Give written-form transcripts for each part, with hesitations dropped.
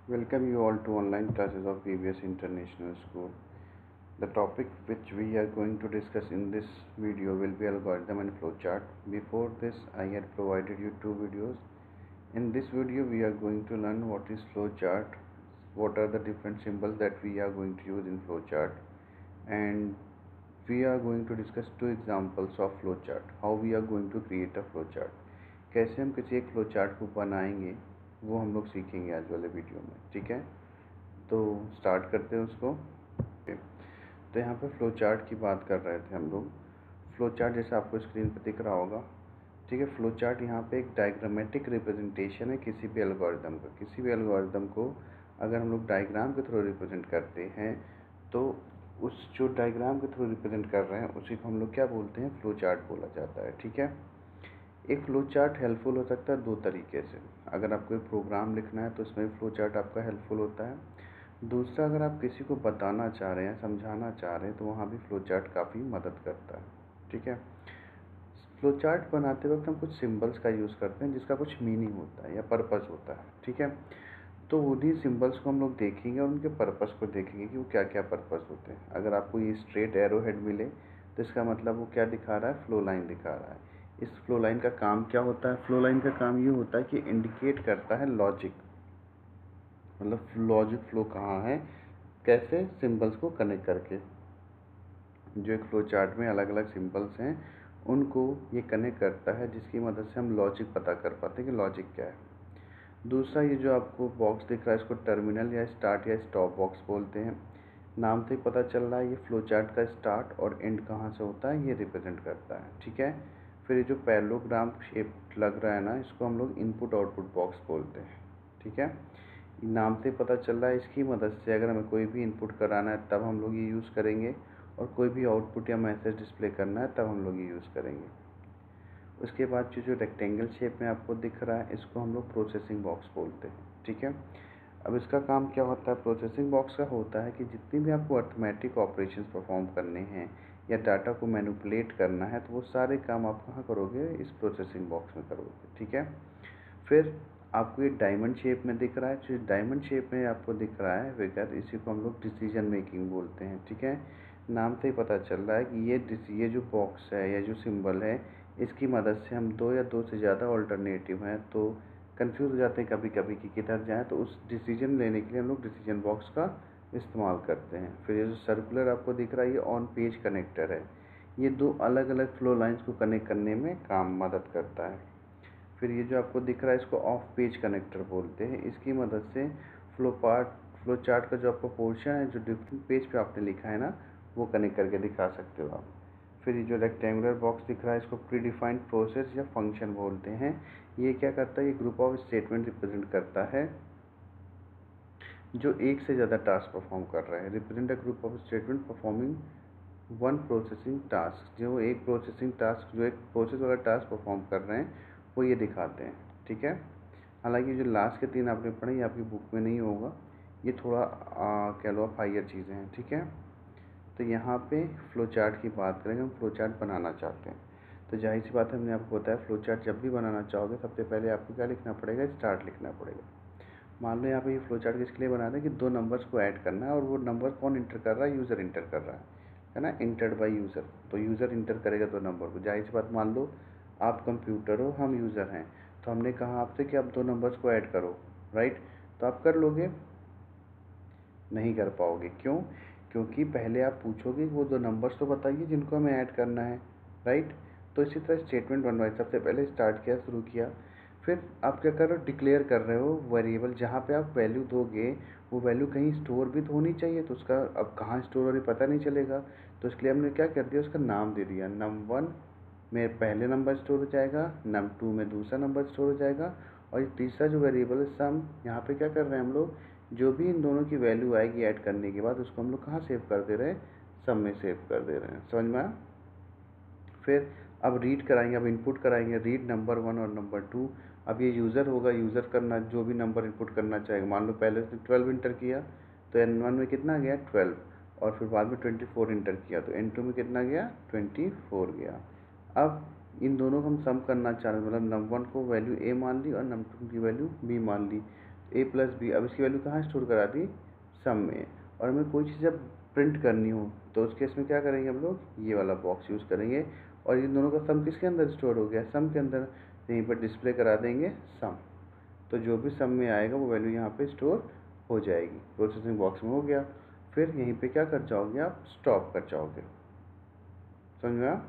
Welcome you all to online classes of VBS International School. The topic which we are going to discuss in this video will be algorithm and flowchart. Before this, I had provided you two videos. In this video, we are going to learn what is flowchart, what are the different symbols that we are going to use in flowchart, and we are going to discuss two examples of flowchart. How we are going to create a flowchart. कैसे हम किसी एक flowchart को बनाएंगे वो हम लोग सीखेंगे आज वाले वीडियो में. ठीक है, तो स्टार्ट करते हैं उसको. तो यहाँ पे फ्लो चार्ट की बात कर रहे थे हम लोग. फ्लो चार्ट जैसे आपको स्क्रीन पे दिख रहा होगा. ठीक है, फ्लो चार्ट यहाँ पे एक डायग्रामेटिक रिप्रेजेंटेशन है किसी भी एल्गोरिदम का. किसी भी एल्गोरिदम को अगर हम लोग डायग्राम के थ्रू रिप्रेजेंट करते हैं तो उस जो डायग्राम के थ्रू रिप्रेजेंट कर रहे हैं उसी को हम लोग क्या बोलते हैं, फ्लो चार्ट बोला जाता है. ठीक है, एक फ्लो चार्ट हेल्पफुल हो सकता है दो तरीके से. अगर आपको एक प्रोग्राम लिखना है तो इसमें फ्लो चार्ट आपका हेल्पफुल होता है. दूसरा, अगर आप किसी को बताना चाह रहे हैं, समझाना चाह रहे हैं तो वहाँ भी फ्लो चार्ट काफ़ी मदद करता है. ठीक है, फ्लो चार्ट बनाते वक्त हम कुछ सिंबल्स का यूज़ करते हैं जिसका कुछ मीनिंग होता है या पर्पस होता है. ठीक है, तो उन्हीं सिंबल्स को हम लोग देखेंगे और उनके पर्पस को देखेंगे कि वो क्या क्या पर्पस होते हैं. अगर आपको ये स्ट्रेट एरो हेड मिले तो इसका मतलब वो क्या दिखा रहा है, फ्लो लाइन दिखा रहा है. इस फ्लो लाइन का काम क्या होता है, फ्लो लाइन का काम ये होता है कि इंडिकेट करता है लॉजिक, मतलब लॉजिक फ्लो कहाँ है, कैसे सिंबल्स को कनेक्ट करके. जो एक फ्लो चार्ट में अलग अलग सिंबल्स हैं उनको ये कनेक्ट करता है जिसकी मदद से हम लॉजिक पता कर पाते हैं कि लॉजिक क्या है. दूसरा, ये जो आपको बॉक्स दिख रहा है इसको टर्मिनल या स्टार्ट या स्टॉप बॉक्स बोलते हैं. नाम से ही पता चल रहा है ये फ्लो चार्ट का स्टार्ट और एंड कहाँ से होता है ये रिप्रेजेंट करता है. ठीक है, फिर ये जो पैरेललोग्राम शेप लग रहा है ना, इसको हम लोग इनपुट आउटपुट बॉक्स बोलते हैं. ठीक है, नाम से पता चल रहा है इसकी मदद से अगर हमें कोई भी इनपुट कराना है तब हम लोग ये यूज़ करेंगे और कोई भी आउटपुट या मैसेज डिस्प्ले करना है तब हम लोग ये यूज़ करेंगे. उसके बाद जो रेक्टेंगल शेप में आपको दिख रहा है इसको हम लोग प्रोसेसिंग बॉक्स बोलते हैं. ठीक है, अब इसका काम क्या होता है, प्रोसेसिंग बॉक्स का होता है कि जितनी भी आपको अर्थमेटिक ऑपरेशंस परफॉर्म करने हैं या डाटा को मैनिपुलेट करना है तो वो सारे काम आप कहाँ करोगे, इस प्रोसेसिंग बॉक्स में करोगे. ठीक है, फिर आपको ये डायमंड शेप में दिख रहा है. जो डायमंड शेप में आपको दिख रहा है फिगर, इसी को हम लोग डिसीजन मेकिंग बोलते हैं. ठीक है, नाम से ही पता चल रहा है कि ये जो बॉक्स है या जो सिंबल है इसकी मदद से हम दो या दो से ज़्यादा ऑल्टरनेटिव हैं तो कंफ्यूज हो जाते हैं कभी कभी कि किधर जाएं, तो उस डिसीजन लेने के लिए हम लोग डिसीजन बॉक्स का इस्तेमाल करते हैं. फिर ये जो सर्कुलर आपको दिख रहा है ये ऑन पेज कनेक्टर है. ये दो अलग अलग फ्लो लाइंस को कनेक्ट करने में काम मदद करता है. फिर ये जो आपको दिख रहा है इसको ऑफ पेज कनेक्टर बोलते हैं. इसकी मदद से फ्लो चार्ट का जो आपका पोर्शन है जो डिफरेंट पेज पे आपने लिखा है ना वो कनेक्ट करके दिखा सकते हो आप. फिर ये जो रेक्टेंगुलर बॉक्स दिख रहा है इसको प्री डिफाइंड प्रोसेस या फंक्शन बोलते हैं. ये क्या करता है, ये ग्रुप ऑफ स्टेटमेंट रिप्रेजेंट करता है जो एक से ज़्यादा टास्क परफॉर्म कर रहा है. Represent a group of statement performing one processing task. जो एक प्रोसेसिंग टास्क, जो एक प्रोसेस वाला टास्क परफॉर्म कर रहे हैं वो ये दिखाते हैं. ठीक है, हालांकि जो लास्ट के तीन आपने पढ़े ये आपकी बुक में नहीं होगा, ये थोड़ा कह लो आप हाइयर चीज़ें हैं. ठीक है, तो यहाँ पे फ्लो चार्ट की बात करेंगे. हम फ्लो चार्ट बनाना चाहते हैं तो जाहिर सी बात है हमने आपको बताया फ्लो चार्ट जब भी बनाना चाहोगे सबसे पहले आपको क्या लिखना पड़ेगा, स्टार्ट लिखना पड़ेगा. मान लो यहाँ पे ये फ्लो चार्ट किसके लिए बना रहे हैं कि दो नंबर्स को ऐड करना है और वो नंबर कौन इंटर कर रहा है, यूज़र इंटर कर रहा है ना, इंटर्ड बाय यूज़र. तो यूज़र इंटर करेगा दो नंबर को. जाहिर सी बात, मान लो आप कंप्यूटर हो, हम यूज़र हैं, तो हमने कहा आपसे कि आप दो नंबर्स को ऐड करो, राइट. तो आप कर लोगे, नहीं कर पाओगे. क्यों, क्योंकि पहले आप पूछोगे वो दो नंबर्स तो बताइए जिनको हमें ऐड करना है, राइट. तो इसी तरह स्टेटमेंट बनवाए, सबसे पहले स्टार्ट किया, शुरू किया. फिर आप क्या कर रहे हो, डिक्लेयर कर रहे हो वेरिएबल. जहाँ पे आप वैल्यू दोगे वो वैल्यू कहीं स्टोर भी तो होनी चाहिए, तो उसका अब कहाँ स्टोर हो रही पता नहीं चलेगा. तो इसके लिए हमने क्या कर दिया, उसका नाम दे दिया. num1 में पहले नंबर स्टोर हो जाएगा, num2 में दूसरा नंबर स्टोर हो जाएगा और ये तीसरा जो वेरिएबल है सम, यहाँ पे क्या कर रहे हैं हम लोग, जो भी इन दोनों की वैल्यू आएगी ऐड करने के बाद उसको हम लोग कहाँ सेव कर दे रहे हैं, सम में सेव कर दे रहे हैं. समझ में आया. फिर अब रीड कराएंगे, अब इनपुट कराएंगे, रीड नंबर 1 और नंबर 2. अब ये यूज़र होगा, यूज़र करना जो भी नंबर इनपुट करना चाहेगा. मान लो पहले उसने 12 इंटर किया तो n1 में कितना गया, 12. और फिर बाद में 24 इंटर किया तो n2 में कितना गया, 24 गया. अब इन दोनों को हम सम करना चाह रहे हैं, मतलब num1 को वैल्यू a मान ली और num2 की वैल्यू b मान ली. ए प्लस बी, अब इसकी वैल्यू कहाँ स्टोर करा दी, सम में। और हमें कोई चीज़ जब प्रिंट करनी हो तो उस केस में क्या करेंगे हम लोग, ये वाला बॉक्स यूज़ करेंगे। और इन दोनों का सम किसके अंदर स्टोर हो गया, सम के अंदर, यहीं पर डिस्प्ले करा देंगे सम। तो जो भी सम में आएगा वो वैल्यू यहाँ पे स्टोर हो जाएगी, प्रोसेसिंग बॉक्स में हो गया। फिर यहीं पे क्या कर जाओगे आप, स्टॉप कर जाओगे। समझ में आया?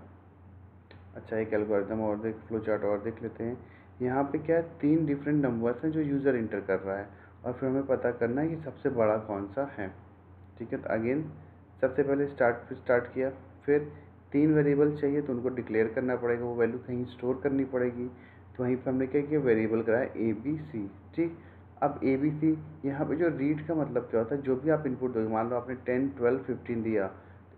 अच्छा, एक एल्गोरिथम और देख, फ्लो चार्ट और देख लेते हैं। यहाँ पे क्या है, 3 डिफरेंट नंबर्स हैं जो यूज़र इंटर कर रहा है, और फिर हमें पता करना है कि सबसे बड़ा कौन सा है। ठीक है, तो अगेन सबसे पहले स्टार्ट किया, फिर 3 वेरिएबल चाहिए तो उनको डिक्लेयर करना पड़ेगा, वो वैल्यू कहीं स्टोर करनी पड़ेगी। तो वहीं पर हमने क्या किया, वेरिएबल कराया ABC। ठीक, अब ABC, यहाँ पे जो रीड का मतलब क्या होता है, जो भी आप इनपुट दोगे, मान लो आपने 10, 12, 15 दिया,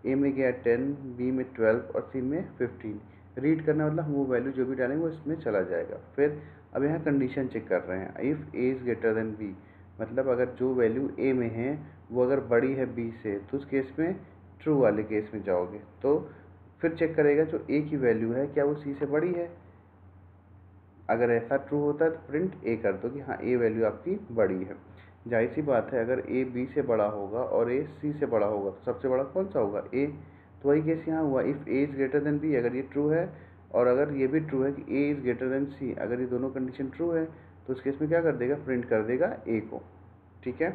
ए में गया 10, बी में 12 और सी में 15। रीड करना मतलब वो वैल्यू जो भी डालेंगे वो इसमें चला जाएगा। फिर अब यहाँ कंडीशन चेक कर रहे हैं, if A is greater than B, मतलब अगर जो वैल्यू ए में है वो अगर बड़ी है बी से, तो उस केस में ट्रू वाले केस में जाओगे। तो फिर चेक करेगा जो ए की वैल्यू है क्या वो सी से बड़ी है, अगर ऐसा ट्रू होता है तो प्रिंट ए कर दो कि हाँ ए वैल्यू आपकी बड़ी है। जाहिर सी बात है, अगर ए बी से बड़ा होगा और ए सी से बड़ा होगा तो सबसे बड़ा कौन सा होगा, ए। तो वही केस यहाँ हुआ, if A is greater than B, अगर ये ट्रू है और अगर ये भी ट्रू है कि ए इज़ ग्रेटर देन सी, अगर ये दोनों कंडीशन ट्रू है तो उस केस में क्या कर देगा, प्रिंट कर देगा ए को। ठीक है,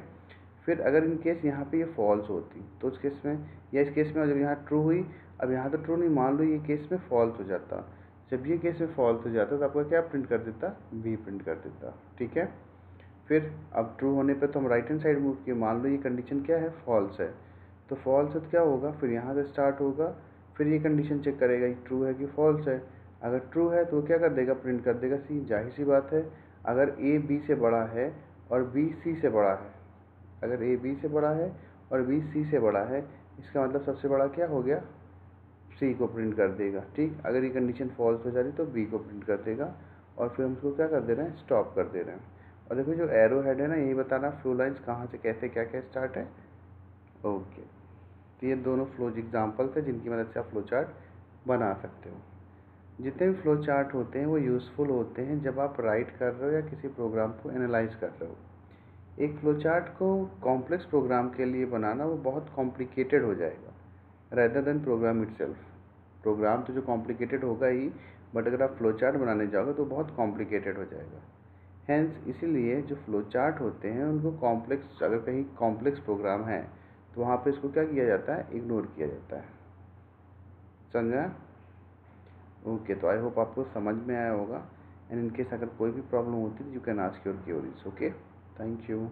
फिर अगर इन केस यहाँ पे ये फॉल्स होती तो उस केस में, या इस केस में जब यहाँ ट्रू हुई, अब यहाँ तो ट्रू नहीं, मान लो ये केस में फॉल्स हो जाता, जब ये केस में फॉल्स हो जाता तो आपका क्या प्रिंट कर देता, बी प्रिंट कर देता। ठीक है, फिर अब ट्रू होने पे तो हम राइट हैंड साइड मूव किए, मान लो ये कंडीशन क्या है, फॉल्स है, तो फॉल्स है तो क्या होगा, फिर यहाँ से स्टार्ट होगा, फिर ये कंडीशन चेक करेगा कि ट्रू है कि फॉल्स है। अगर ट्रू है तो क्या कर देगा, प्रिंट कर देगा सी। जाहिर सी बात है, अगर ए बी से बड़ा है और बी सी से बड़ा है, अगर ए बी से बड़ा है और बी सी से बड़ा है, इसका मतलब सबसे बड़ा क्या हो गया, सी को प्रिंट कर देगा। ठीक, अगर ये कंडीशन फॉल्स हो जा रही तो बी को प्रिंट कर देगा। और फिर हम उसको क्या कर दे रहे हैं, स्टॉप कर दे रहे हैं। और देखो जो एरो हेड है ना, यही बताना फ्लो लाइन्स कहाँ से कैसे क्या क्या स्टार्ट है। ओके, तो ये दोनों फ्लो एग्जाम्पल्स हैं जिनकी मदद से आप फ्लो चार्ट बना सकते हो। जितने भी फ्लो चार्ट होते हैं वो यूज़फुल होते हैं जब आप राइट कर रहे हो या किसी प्रोग्राम को एनालाइज कर रहे हो। एक फ्लो चार्ट को कॉम्प्लेक्स प्रोग्राम के लिए बनाना वो बहुत कॉम्प्लिकेटेड हो जाएगा rather than program itself. Program तो जो कॉम्प्लिकेटेड होगा ही, बट अगर आप फ्लो चार्ट बनाने जाओगे तो बहुत कॉम्प्लिकेटेड हो जाएगा। हैंस इसीलिए जो फ्लो चार्ट होते हैं उनको कॉम्प्लेक्स, अगर कहीं कॉम्प्लेक्स प्रोग्राम है तो वहाँ पे इसको क्या किया जाता है, इग्नोर किया जाता है। समझा? ओके, तो आई होप आपको समझ में आया होगा। एंड इनकेस अगर कोई भी प्रॉब्लम होती है you can ask your queries. Okay, thank you.